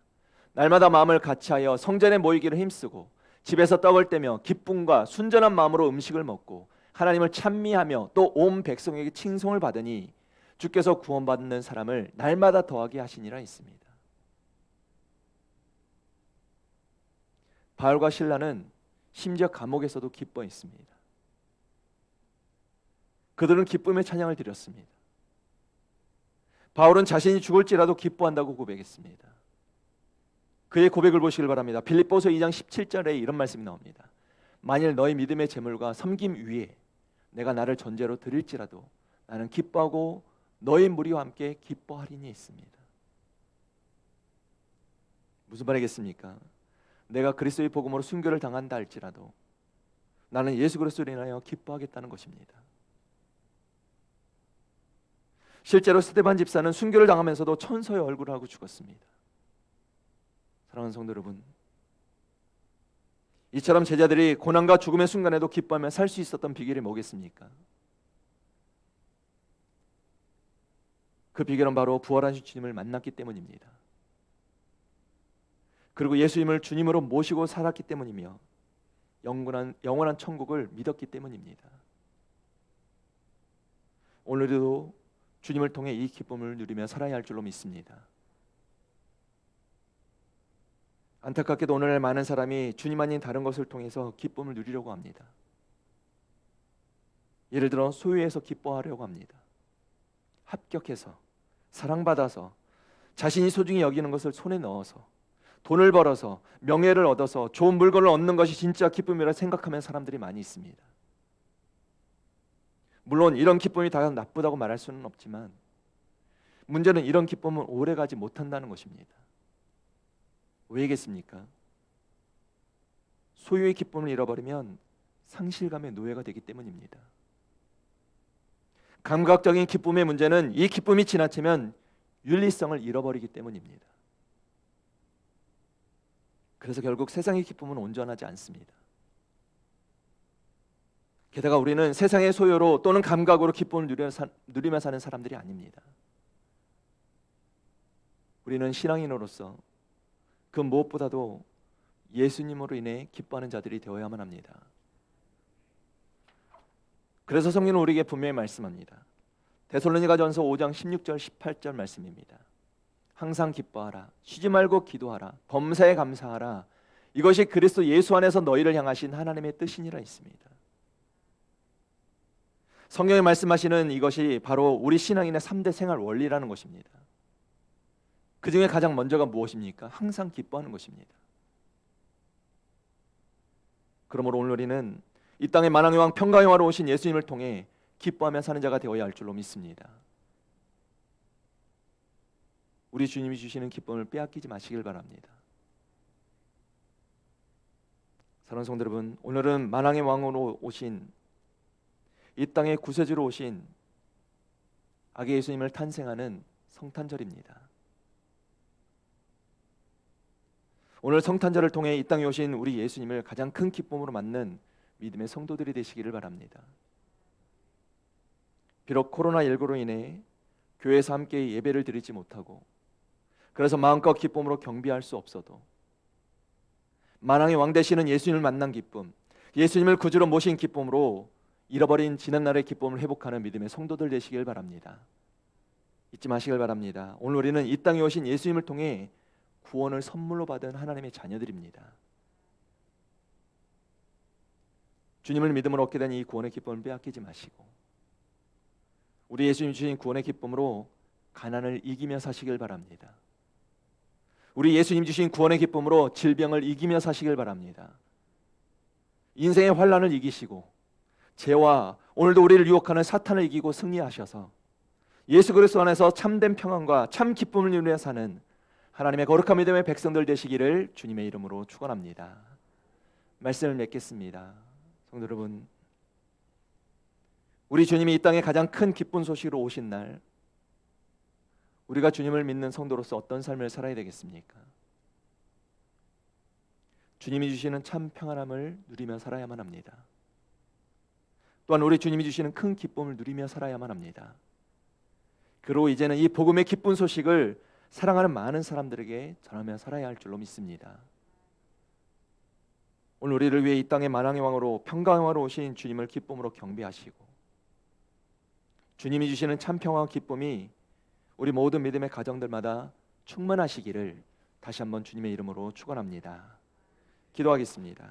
날마다 마음을 같이하여 성전에 모이기를 힘쓰고 집에서 떡을 떼며 기쁨과 순전한 마음으로 음식을 먹고 하나님을 찬미하며 또 온 백성에게 칭송을 받으니 주께서 구원받는 사람을 날마다 더하게 하시니라 했습니다. 바울과 실라는 심지어 감옥에서도 기뻐했습니다. 그들은 기쁨의 찬양을 드렸습니다. 바울은 자신이 죽을지라도 기뻐한다고 고백했습니다. 그의 고백을 보시길 바랍니다. 빌립보서 2장 17절에 이런 말씀이 나옵니다. 만일 너희 믿음의 제물과 섬김 위에 내가 나를 전제로 드릴지라도 나는 기뻐하고 너희 무리와 함께 기뻐하리니 했습니다. 무슨 말이겠습니까? 내가 그리스도의 복음으로 순교를 당한다 할지라도 나는 예수 그리스도로 인하여 기뻐하겠다는 것입니다. 실제로 스데반 집사는 순교를 당하면서도 천사의 얼굴을 하고 죽었습니다. 사랑하는 성도 여러분, 이처럼 제자들이 고난과 죽음의 순간에도 기뻐하며 살 수 있었던 비결이 뭐겠습니까? 그 비결은 바로 부활하신 주님을 만났기 때문입니다. 그리고 예수님을 주님으로 모시고 살았기 때문이며 영원한 천국을 믿었기 때문입니다. 오늘도 주님을 통해 이 기쁨을 누리며 살아야 할 줄로 믿습니다. 안타깝게도 오늘날 많은 사람이 주님 아닌 다른 것을 통해서 기쁨을 누리려고 합니다. 예를 들어 소유해서 기뻐하려고 합니다. 합격해서, 사랑받아서, 자신이 소중히 여기는 것을 손에 넣어서, 돈을 벌어서, 명예를 얻어서 좋은 물건을 얻는 것이 진짜 기쁨이라 생각하는 사람들이 많이 있습니다. 물론 이런 기쁨이 다 나쁘다고 말할 수는 없지만 문제는 이런 기쁨은 오래가지 못한다는 것입니다. 왜겠습니까? 소유의 기쁨을 잃어버리면 상실감의 노예가 되기 때문입니다. 감각적인 기쁨의 문제는 이 기쁨이 지나치면 윤리성을 잃어버리기 때문입니다. 그래서 결국 세상의 기쁨은 온전하지 않습니다. 게다가 우리는 세상의 소유로 또는 감각으로 기쁨을 누리며 사는 사람들이 아닙니다. 우리는 신앙인으로서 그 무엇보다도 예수님으로 인해 기뻐하는 자들이 되어야만 합니다. 그래서 성경은 우리에게 분명히 말씀합니다. 데살로니가전서 5장 16절 18절 말씀입니다. 항상 기뻐하라, 쉬지 말고 기도하라, 범사에 감사하라. 이것이 그리스도 예수 안에서 너희를 향하신 하나님의 뜻이니라 했습니다. 성경에 말씀하시는 이것이 바로 우리 신앙인의 3대 생활 원리라는 것입니다. 그 중에 가장 먼저가 무엇입니까? 항상 기뻐하는 것입니다. 그러므로 오늘 우리는 이 땅의 만왕의 왕 평강의 왕으로 오신 예수님을 통해 기뻐하며 사는 자가 되어야 할 줄로 믿습니다. 우리 주님이 주시는 기쁨을 빼앗기지 마시길 바랍니다. 사랑하는 성도 여러분, 오늘은 만왕의 왕으로 오신 이 땅의 구세주로 오신 아기 예수님을 탄생하는 성탄절입니다. 오늘 성탄절을 통해 이 땅에 오신 우리 예수님을 가장 큰 기쁨으로 맞는 믿음의 성도들이 되시기를 바랍니다. 비록 코로나19로 인해 교회에서 함께 예배를 드리지 못하고 그래서 마음껏 기쁨으로 경배할 수 없어도 만왕의 왕 되시는 예수님을 만난 기쁨, 예수님을 구주로 모신 기쁨으로 잃어버린 지난날의 기쁨을 회복하는 믿음의 성도들 되시길 바랍니다. 잊지 마시길 바랍니다. 오늘 우리는 이 땅에 오신 예수님을 통해 구원을 선물로 받은 하나님의 자녀들입니다. 주님을 믿음으로 얻게 된 이 구원의 기쁨을 빼앗기지 마시고 우리 예수님 주신 구원의 기쁨으로 가난을 이기며 사시길 바랍니다. 우리 예수님 주신 구원의 기쁨으로 질병을 이기며 사시길 바랍니다. 인생의 환난을 이기시고 죄와 오늘도 우리를 유혹하는 사탄을 이기고 승리하셔서 예수 그리스도 안에서 참된 평안과 참 기쁨을 누려 사는 하나님의 거룩한 믿음의 백성들 되시기를 주님의 이름으로 축원합니다. 말씀을 맺겠습니다. 성도 여러분, 우리 주님이 이 땅에 가장 큰 기쁜 소식으로 오신 날 우리가 주님을 믿는 성도로서 어떤 삶을 살아야 되겠습니까? 주님이 주시는 참 평안함을 누리며 살아야만 합니다. 또한 우리 주님이 주시는 큰 기쁨을 누리며 살아야만 합니다. 그리고 이제는 이 복음의 기쁜 소식을 사랑하는 많은 사람들에게 전하며 살아야 할 줄로 믿습니다. 오늘 우리를 위해 이 땅의 만왕의 왕으로 평강의 왕으로 오신 주님을 기쁨으로 경배하시고 주님이 주시는 참 평화와 기쁨이 우리 모든 믿음의 가정들마다 충만하시기를 다시 한번 주님의 이름으로 축원합니다. 기도하겠습니다.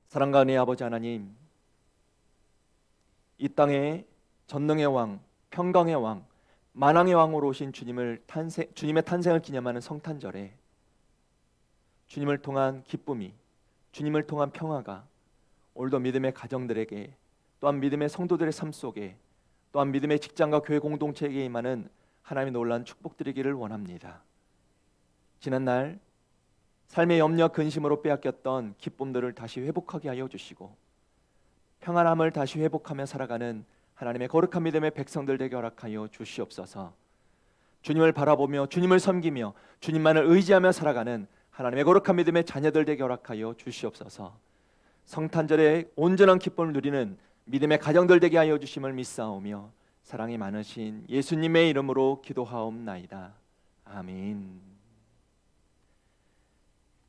사랑과 은혜의 아버지 하나님, 이 땅에 전능의 왕, 평강의 왕, 만왕의 왕으로 오신 주님의 탄생을 기념하는 성탄절에 주님을 통한 기쁨이, 주님을 통한 평화가 오늘도 믿음의 가정들에게, 또한 믿음의 성도들의 삶 속에, 또한 믿음의 직장과 교회 공동체에게 임하는 하나님의 놀라운 축복드리기를 원합니다. 지난날 삶의 염려 근심으로 빼앗겼던 기쁨들을 다시 회복하게 하여 주시고 평안함을 다시 회복하며 살아가는 하나님의 거룩한 믿음의 백성들 되게 허락하여 주시옵소서. 주님을 바라보며 주님을 섬기며 주님만을 의지하며 살아가는 하나님의 거룩한 믿음의 자녀들 되게 허락하여 주시옵소서. 성탄절에 온전한 기쁨을 누리는 믿음의 가정들 되게 하여 주심을 믿사오며 사랑이 많으신 예수님의 이름으로 기도하옵나이다. 아멘.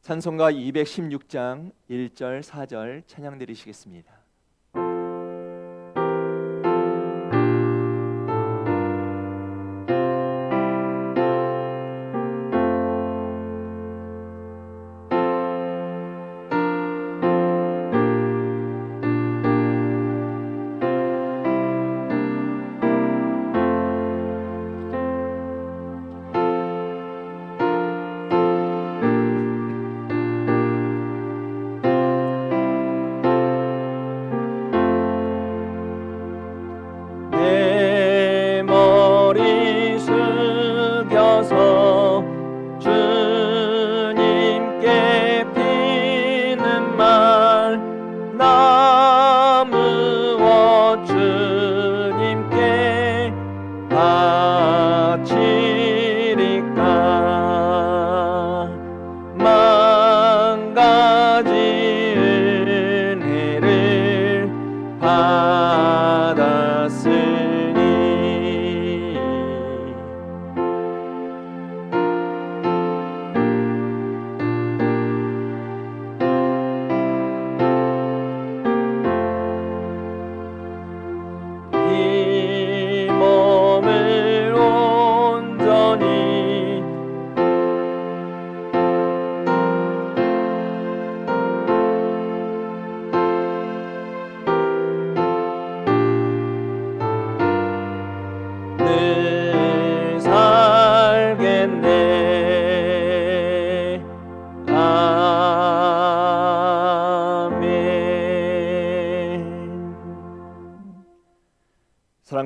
찬송가 216장 1절 4절 찬양 드리시겠습니다.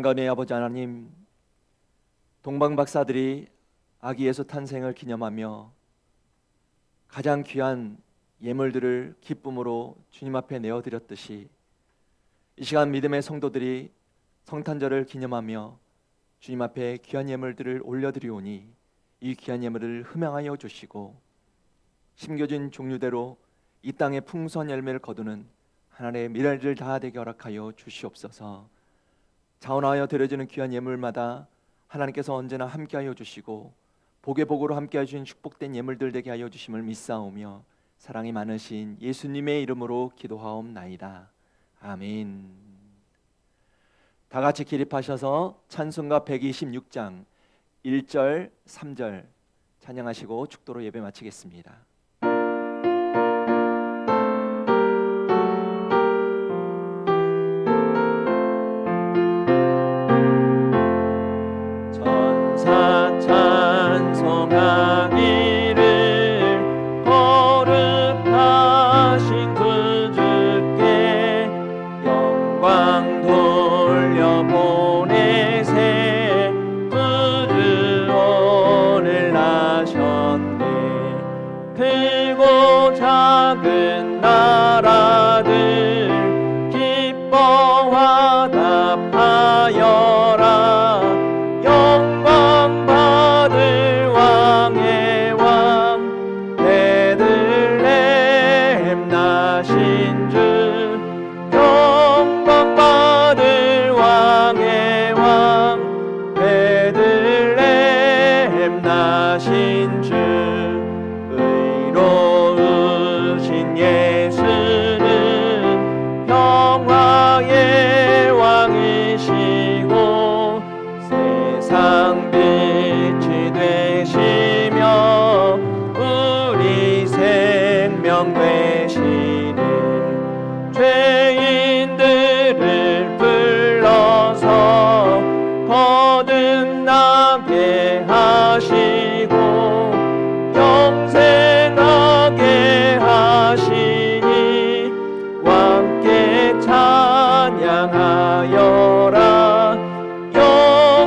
사랑과 은혜의 아버지 하나님, 동방박사들이 아기 예수 탄생을 기념하며 가장 귀한 예물들을 기쁨으로 주님 앞에 내어드렸듯이 이 시간 믿음의 성도들이 성탄절을 기념하며 주님 앞에 귀한 예물들을 올려드리오니 이 귀한 예물을 흠양하여 주시고 심겨진 종류대로 이 땅에 풍성한 열매를 거두는 하나님의 미랄들 다 되게 허락하여 주시옵소서. 자원하여 드려지는 귀한 예물마다 하나님께서 언제나 함께하여 주시고 복의 복으로 함께 하신 축복된 예물들 되게 하여 주심을 믿사오며 사랑이 많으신 예수님의 이름으로 기도하옵나이다. 아멘. 다 같이 기립하셔서 찬송가 126장 1절 3절 찬양하시고 축도로 예배 마치겠습니다. 천사 찬송하기를 거룩하신 그 주께 영광 돌려보내세. 그 주 오늘 나셨네. 크고 작은 나라들 기뻐 화답하여라. 영광 받을 왕의 왕 베들레헴 나신 주. 영광 받을 왕의 왕 베들레헴 나신 주. 의로우신 예수는 평화의 왕이시고 세상 빛이 되시며 우리 생명 되시네. 죄인들을 불러서 거듭나게 하시고 영생하게 하시니 왕께 찬양하여라.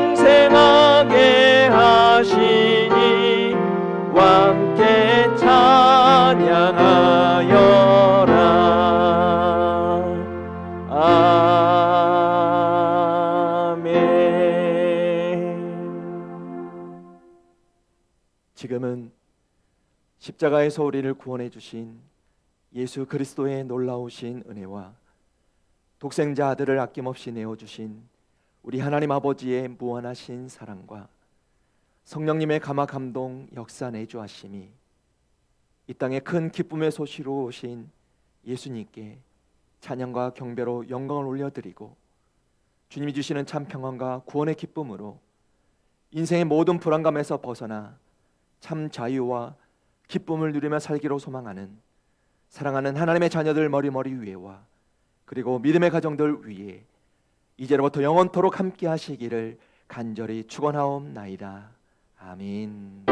영생하게 하시니 왕께 찬양하여라. 아멘. 지금은 십자가에서 우리를 구원해 주신 예수 그리스도의 놀라우신 은혜와 독생자 아들을 아낌없이 내어주신 우리 하나님 아버지의 무한하신 사랑과 성령님의 감화 감동 역사 내주하심이 이 땅에 큰 기쁨의 소식으로 오신 예수님께 찬양과 경배로 영광을 올려드리고 주님이 주시는 참 평안과 구원의 기쁨으로 인생의 모든 불안감에서 벗어나 참 자유와 기쁨을 누리며 살기로 소망하는 사랑하는 하나님의 자녀들 머리머리 위에와 그리고 믿음의 가정들 위에 이제로부터 영원토록 함께 하시기를 간절히 축원하옵나이다. 아멘.